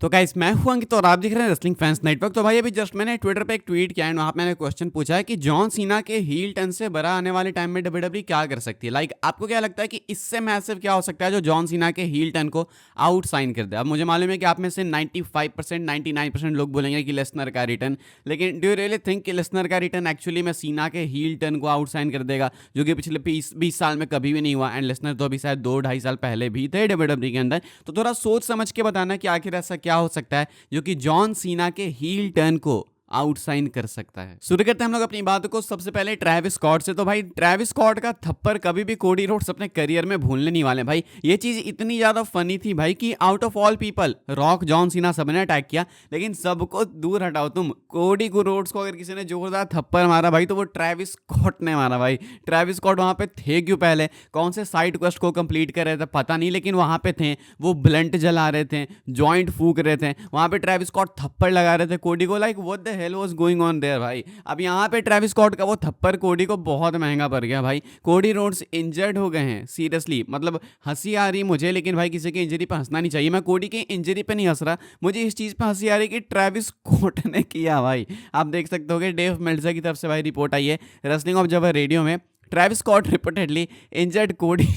तो गाइस मैं हूं अंकित और आप देख रहे हैं रेसलिंग फैंस नेटवर्क। तो भाई अभी जस्ट मैंने ट्विटर पे एक ट्वीट किया एंड वहां पे मैंने क्वेश्चन पूछा है कि जॉन सीना के हील टर्न से बड़ा आने वाले टाइम में डब्ल्यूडब्ल्यूई क्या कर सकती है। आपको क्या लगता है कि इससे मैसिव क्या हो सकता है जो जॉन सीना के हील टर्न को आउट साइन कर दे। अब मुझे मालूम है कि आप में से 95% 99% लोग बोलेंगे कि लेसनर का रिटर्न, लेकिन डू यू रियली थिंक कि लेसनर का रिटर्न एक्चुअली में सीना के हील टर्न को आउट साइन कर देगा, जो कि पिछले 20 साल में कभी भी नहीं हुआ। एंड लेसनर तो अभी शायद 2-2.5 साल पहले भी थे डब्ल्यूडब्ल्यूई के अंदर। तो थोड़ा सोच समझ के बताना कि आखिर ऐसा क्या हो सकता है जो कि जॉन सीना के हील टर्न को आउटसाइन कर सकता है। शुरू करते हैं हम लोग अपनी बात को सबसे पहले ट्रैविस स्कॉट से। तो भाई ट्रैविस स्कॉट का थप्पड़ कभी भी कोडी रोड्स अपने करियर में भूलने नहीं वाले। भाई ये चीज इतनी ज्यादा फनी थी भाई कि out of all people rock, John Cena सबने अटैक किया, लेकिन सबको दूर हटाओ तुम, कोडी को रोड्स को अगर किसी ने जोरदार थप्पड़ मारा भाई तो वो ट्रैविस स्कॉट ने मारा। भाई ट्रैविस स्कॉट वहां पे थे क्यों, पहले कौन से साइड क्वेस्ट को कंप्लीट कर रहे थे पता नहीं, लेकिन वहां पे थे, वो ब्लंट जला रहे थे, जॉइंट फूक रहे थे, वहां पे ट्रैविस स्कॉट थप्पड़ लगा रहे थे कोडी को। Like what the hell was going on their भाई। अब यहाँ पे ट्रैविस स्कॉट का वो थप्पड़ कोडी को बहुत महंगा पड़ गया भाई। कोडी रोड्स इंजर्ड हो गए हैं सीरियसली। मतलब हंसी आ रही मुझे, लेकिन भाई किसी की इंजरी पे हंसना नहीं चाहिए। मैं कोडी की इंजरी पे नहीं हंस रहा, मुझे इस चीज पे हंसी आ रही कि ट्रैविस स्कॉट ने किया भाई। आप देख सकते हो कि डेव मेल्जर की तरफ से भाई रिपोर्ट आई है रेसलिंग ऑब्जर्वर रेडियो में। ट्रैविस स्कॉट रिपोर्टेडली इंजर्ड कोडी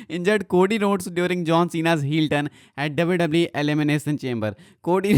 injured Cody Rhodes during John Cena's heel turn at WWE Elimination Chamber. Cody,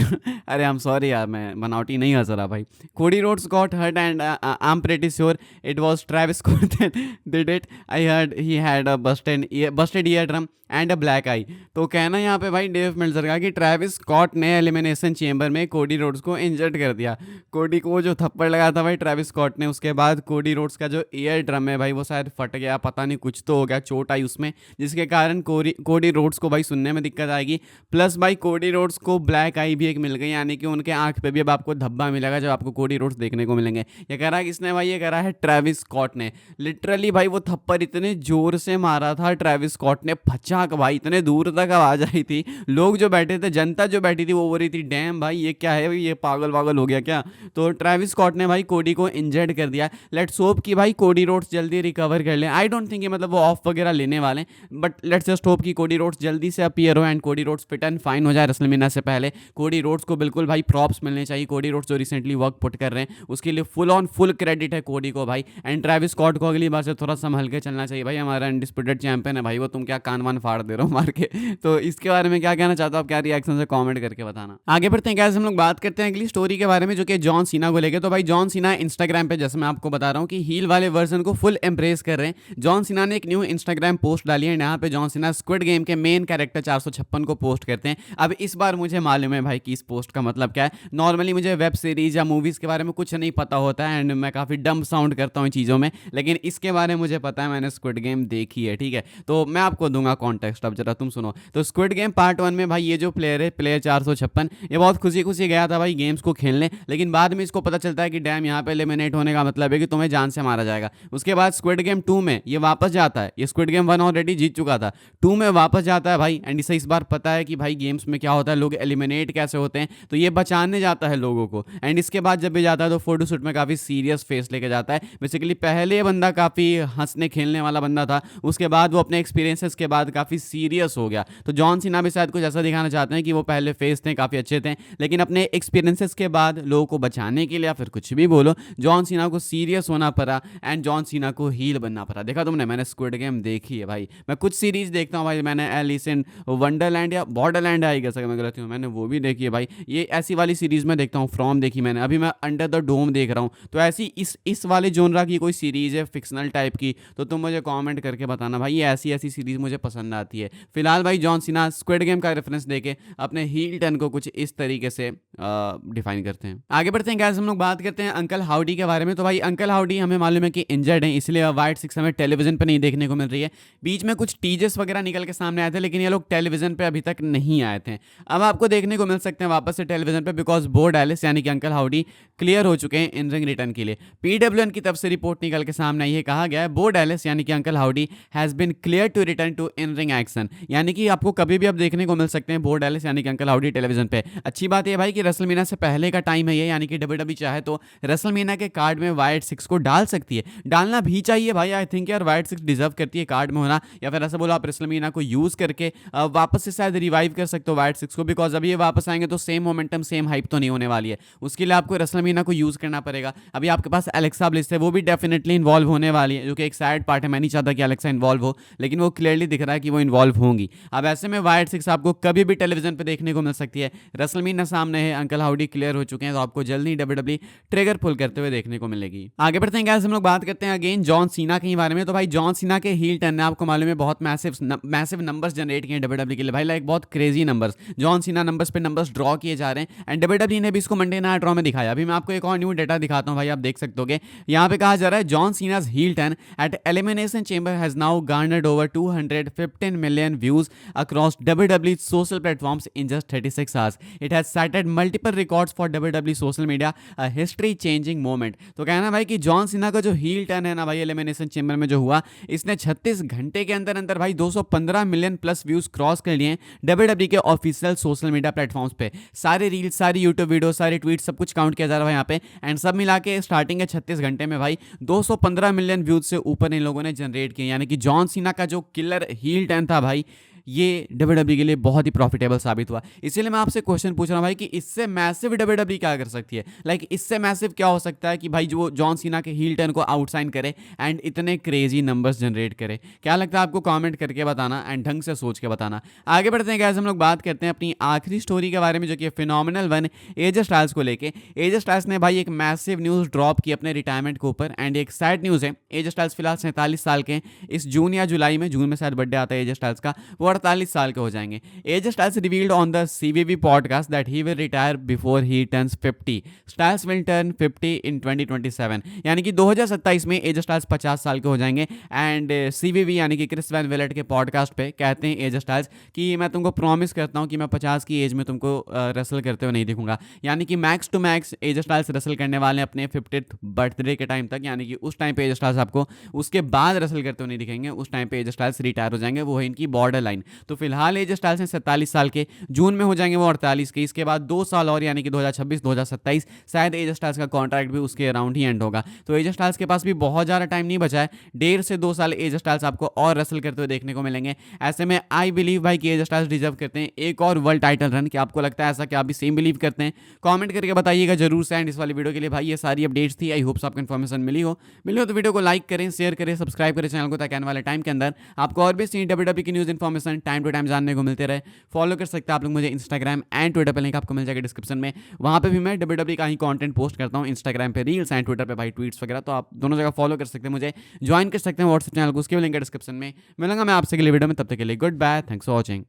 अरे I'm sorry यार, मैं बनावटी नहीं हंस रहा भाई। Cody Rhodes got hurt and I'm pretty sure it was Travis Scott that did it. I heard he had a busted eardrum and a black eye. तो कहना यहाँ पे भाई डेव मेल्जर का कि ट्रैविस स्कॉट ने एलिमिनेशन चेंबर में Cody roads को इंजर्ड कर दिया। कोडी को जो थप्पड़ लगा था भाई ट्रैविस स्कॉट ने, उसके बाद कोडी रोड्स का जो ईयर ड्रम है भाई वो शायद फट गया, पता नहीं कुछ तो हो गया, चोट आई उसमें, जिसके कारण कोडी रोड्स को भाई सुनने में दिक्कत आएगी। प्लस भाई कोडी रोड्स को ब्लैक आई भी एक मिल गई, यानी कि उनके आंख पे भी अब आपको धब्बा मिलेगा जब आपको कोडी रोड्स देखने को मिलेंगे। ये कह रहा है किसने भाई, ये कह रहा है ट्रैविस स्कॉट ने। लिटरली भाई वो थप्पड़ इतने जोर से मारा था ट्रैविस स्कॉट ने, फचाक भाई, इतने दूर तक आवाज आई थी। लोग जो बैठे थे, जनता जो बैठी थी वो बोल रही थी डैम भाई ये क्या है भाई, ये पागल वागल हो गया क्या। तो ट्रैविस स्कॉट ने भाई कोडी को इंजर्ड कर दिया। लेट्स होप कि भाई कोडी रोड्स जल्दी रिकवर कर ले। आई डोंट थिंक मतलब वो ऑफ वगैरह लेने वाले, बट लेट्स जस्ट होप कि कोडी रोड्स जल्दी से अपीयर हो and Cody Rhodes fit and fine हो जाए रेसलमेनिया से पहले। कोडी रोड्स को बिल्कुल भाई प्रॉप्स मिलने चाहिए। कोडी रोड्स जो रिसेंटली वर्क पुट कर रहे हैं उसके लिए फुल ऑन फुल क्रेडिट है कोडी को भाई। एंड ट्रैविस स्कॉट को अगली बार से थोड़ा संभल के चलना चाहिए भाई, हमारा अनडिस्प्यूटेड चैंपियन है भाई वो, तुम क्या कान वान फाड़ दे रहे हो मार के। तो इसके बारे में क्या कहना चाहते हो आप, क्या रिएक्शन है कमेंट करके बताना। आगे बढ़ते हैं गाइस, हम लोग बात करते हैं अगली स्टोरी के बारे में जो कि जॉन सीना को लेके। तो भाई जॉन सीना इंस्टाग्राम पे, जैसे मैं आपको बता रहा हूँ कि हील वाले वर्जन को फुल एम्ब्रेस कर रहे हैं। जॉन सीना ने एक न्यू इंस्टाग्राम पोस्ट डाली है, यहाँ पे जॉन सीना स्क्विड गेम के मेन कैरेक्टर 456 को पोस्ट करते हैं। अब इस बार मुझे मालूम है भाई कि इस पोस्ट का मतलब क्या है। नॉर्मली मुझे वेब सीरीज या मूवीज के बारे में कुछ नहीं पता होता है एंड मैं काफी डम साउंड करता हूँ चीजों में, लेकिन इसके बारे में मुझे पता है, मैंने स्क्विड गेम देखी है, ठीक है। तो मैं आपको दूंगा कॉन्टेक्स्ट, अब जरा तुम सुनो। तो स्क्विड गेम पार्ट 1 में भाई ये जो प्लेयर है, प्लेयर 456, ये बहुत खुशी खुशी गया था भाई गेम्स को खेलने, लेकिन बाद में इसको पता चलता है कि डैम यहाँ पे एलिमिनेट होने का मतलब है कि तुम्हें जान से मारा जाएगा। उसके बाद स्क्विड गेम 2 में ये वापस जाता है, ये स्क्विड गेम 1 ऑलरेडी जीत चुका था, 2 में वापस जाता है भाई। एंड इसे इस बार पता है कि भाई गेम्स में क्या होता है, लोग एलिमिनेट कैसे होते हैं, तो ये बचाने जाता है लोगों को। एंड इसके बाद जब भी जाता है तो फोटो शूट में काफी सीरियस फेस लेके जाता है। बेसिकली पहले ये बंदा काफी हंसने खेलने वाला बंदा था, उसके बाद वो अपने एक्सपीरियंसेस के बाद काफी सीरियस हो गया। तो जॉन सीना भी शायद कुछ ऐसा दिखाना चाहते हैं कि वो पहले फेस थे, काफी अच्छे थे, लेकिन अपने एक्सपीरियंसेस के बाद लोगों को बचाने के लिए या फिर कुछ भी बोलो, जॉन सीना को सीरियस होना पड़ा एंड जॉन सीना को हील बनना पड़ा। देखा तुमने, मैंने स्क्विड गेम देखी है भाई, मैं कुछ सीरीज देखता हूँ भाई, मैंने एलिस इन वंडरलैंड या बॉर्डरलैंड आई गया, मैं गलती हूँ, मैंने वो भी देखी है भाई। ये ऐसी वाली सीरीज में देखता हूँ, फ्रॉम देखी मैंने, अभी मैं अंडर द डोम देख रहा हूँ। तो ऐसी इस वाले जोनरा की कोई सीरीज है फिक्शनल टाइप की तो तुम मुझे कमेंट करके बताना भाई, ये ऐसी ऐसी सीरीज मुझे पसंद आती है। फिलहाल भाई जॉन सीना स्क्विड गेम का रेफरेंस देके अपने हील टर्न को कुछ इस तरीके से डिफाइन करते हैं। आगे बढ़ते हैं गाइस, हम लोग बात करते हैं अंकल हाउडी के बारे में। तो भाई अंकल हाउडी हमें मालूम है कि इंजर्ड है, इसलिए वाइट 6 हमें टेलीविजन पे नहीं देखने को मिल रही है। बीच में कुछ टीजर्स वगैरह निकल के सामने आए थे, लेकिन ये लोग टेलीविजन पे अभी तक नहीं आए थे। अब आपको देखने को मिल सकते हैं वापस से टेलीविजन पे, बिकॉज बो डैलिस यानी कि अंकल हाउडी क्लियर हो चुके हैं इन रिंग रिटर्न के लिए। पीडब्ल्यूएन की तरफ से रिपोर्ट निकल के सामने आई है, कहा गया है बो डैलिस यानी कि Uncle Howdy has been clear to return to in ring action, यानी कि आपको कभी भी अब देखने को मिल सकते हैं बो डैलिस यानी कि अंकल हाउडी टेलीविजन पे। अच्छी बात ये भाई कि रेसलमेनिया से पहले का टाइम है ये, यानी कि डब्ल्यूडब्ल्यूई चाहे तो रेसलमेनिया के कार्ड में वाइट सिक्स को डाल सकती है, डालना भी चाहिए भाई। आई थिंक यार वाइट सिक्स डिजर्व करती है कार्ड में होना, या फिर ऐसा बोलो आप रेसलमेनिया को यूज करके वापस से शायद रिवाइव कर सकते हो वाइट सिक्स को, बिकॉज अभी ये वापस आएंगे तो सेम मोमेंटम सेम हाइप तो नहीं होने वाली है, उसके लिए आपको रेसलमेनिया को यूज करना पड़ेगा। अभी आपके पास एलेक्सा ब्लिस है, वो भी डेफिनेटली इन्वॉल्व होने वाली है, जो कि एक सैड पार्ट है, मैं नहीं चाहता कि एलेक्सा इन्वॉल्व हो, लेकिन वो क्लियरली दिख रहा है कि वो इन्वॉल्व होंगी। अब ऐसे में वाइट सिक्स आपको कभी भी टेलीविजन पे देखने को मिल सकती है। रेसलमेनिया सामने है, अंकल हाउडी क्लियर हो चुके हैं, तो आपको जल्दी डब्ल्यूडब्ल्यूई ट्रिगर पुल करते हुए देखने को मिलेगी। आगे बढ़ते हैं गाइस, हम लोग बात करते हैं अगेन जॉन सीना के बारे में। तो भाई जॉन सीना के हील टर्न ने आपको मालूम है बहुत मैसिव नंबर्स जनरेट किए डब्ल्यूडब्ल्यूई के लिए भाई, लाइक बहुत crazy numbers, John Cena numbers पे नंबर्स ड्रॉ किए जा रहे हैं, एंड डब्ल्यूडब्ल्यूई ने भी इसको मंडे नाइट रॉ में दिखाया। अभी मैं आपको एक और न्यू डेटा दिखाता हूं भाई, आप देख सकते होगे, यहाँ पे कहा जा रहा है John सीना's heel turn at Elimination Chamber has now garnered over 215 million views across WWE social platforms in just 36 hours. It has setted multiple records for WWE social media, a history changing moment. तो कहना भाई कि John Cena का जो heel turn है ना भाई elimination chamber में जो हुआ, इसने 36 घंटे के अंदर अंदर भाई 215 मिलियन प्लस व्यूज क्रॉस कर लिए WWE के ऑफिशियल सोशल मीडिया प्लेटफॉर्म्स पे। सारे रील्स, सारी यूट्यूब वीडियो, सारे ट्वीट, सब कुछ काउंट किया जा रहा है यहाँ पे, एंड सब मिला के स्टार्टिंग के 36 घंटे में भाई 215 मिलियन व्यूज से ऊपर इन लोगों ने जनरेट किए, यानी कि जॉन सीना का जो किलर हील टर्न था भाई, ये डब्ल्यूडब्ल्यूई के लिए बहुत ही प्रॉफिटेबल साबित हुआ। इसीलिए मैं आपसे क्वेश्चन पूछ रहा हूं भाई कि इससे मैसिव डब्ल्यूडब्ल्यूई क्या कर सकती है, लाइक इससे मैसिव क्या हो सकता है कि भाई जो जॉन सीना के हील टर्न को आउटसाइन करे एंड इतने क्रेजी नंबर्स जनरेट करे। क्या लगता है आपको, कमेंट करके बताना एंड ढंग से सोच के बताना। आगे बढ़ते हैं गाइस, हम लोग बात करते हैं अपनी आखिरी स्टोरी के बारे में, जो कि फिनोमिनल वन एजे स्टाइल्स को लेके। एजे स्टाइल्स ने भाई एक मैसिव न्यूज़ ड्रॉप की अपने रिटायरमेंट के ऊपर, एंड एक सैड न्यूज़ है, एजे स्टाइल्स फिलहाल 47 साल के हैं। इस जून या जुलाई में, जून में शायद बर्थडे आता है एजे स्टाइल्स का, वो 48 साल के हो जाएंगे। AJ Styles revealed on the CVV podcast that he will retire before he turns 50। Styles will turn 50 इन 2027, यानी कि 2027 में एजे स्टाइल्स 50 साल के हो जाएंगे। एंड सीवीवी यानी कि क्रिस वैन विलेट के पॉडकास्ट पे कहते हैं एजे स्टाइल्स कि मैं तुमको प्रॉमिस करता हूं कि मैं 50 की एज में तुमको रेसल करते हुए नहीं दिखूंगा, यानी कि max to max AJ Styles wrestle करने वाले अपने 50th बर्थडे के टाइम तक, यानी कि उस टाइम पे एजे स्टाइल्स आपको उसके बाद रेसल करते हुए नहीं दिखेंगे, उस टाइम पे एजे स्टाइल्स रिटायर हो जाएंगे, वो है इनकी बॉर्डर लाइन। तो फिलहाल एजे स्टाइल्स हैं 47 साल के, जून में हो जाएंगे वो 48 के, इसके बाद 2 साल और, यानी कि 2026-2027 शायद एजे स्टाइल्स का कॉन्ट्रैक्ट भी उसके अराउंड ही एंड होगा। तो एजे स्टाइल्स के पास भी बहुत ज़्यादा टाइम नहीं बचा है, 1.5 से 2 साल एजे स्टाइल्स आपको और रेसल करते हुए देखने को मिलेंगे। ऐसे में आई बिलीव भाई कि एजे स्टाइल्स डिजर्व करते हैं एक और वर्ल्ड टाइटल रन। क्या आपको लगता है ऐसा, क्या आप भी सेम बिलीव करते हैं? कमेंट करके बताइएगा जरूर से। एंड इस वाली वीडियो के लिए भाई ये सारी अपडेट्स थी, आई होप्स आपको इन्फॉर्मेशन मिली हो तो वीडियो को लाइक करें, शेयर करें, सब्सक्राइब करें चैनल को, ताकि आने वाले टाइम के अंदर आपको और भी डब्ल्यूडब्ल्यूई की news information time to time जानने को मिलते रहे। फॉलो कर सकते हैं आप लोग मुझे इंस्टाग्राम एंड ट्विटर पे, लिंक आपको मिल जाएगा डिस्क्रिप्शन में। वहाँ पे भी मैं डब्ल्यूडब्ल्यूई का ही कंटेंट पोस्ट करता हूँ, इंस्टाग्राम पे रील्स एंड ट्विटर पे भाई ट्वीट्स वगैरह, तो आप दोनों जगह फॉलो कर सकते हैं, मुझे ज्वाइन कर सकते हैं व्हाट्सएप चैनल को, उसके भी लिंक है डिस्क्रिप्शन में। मिलूंगा मैं आपसे अगली वीडियो में, तब तक के लिए good bye, thanks for watching.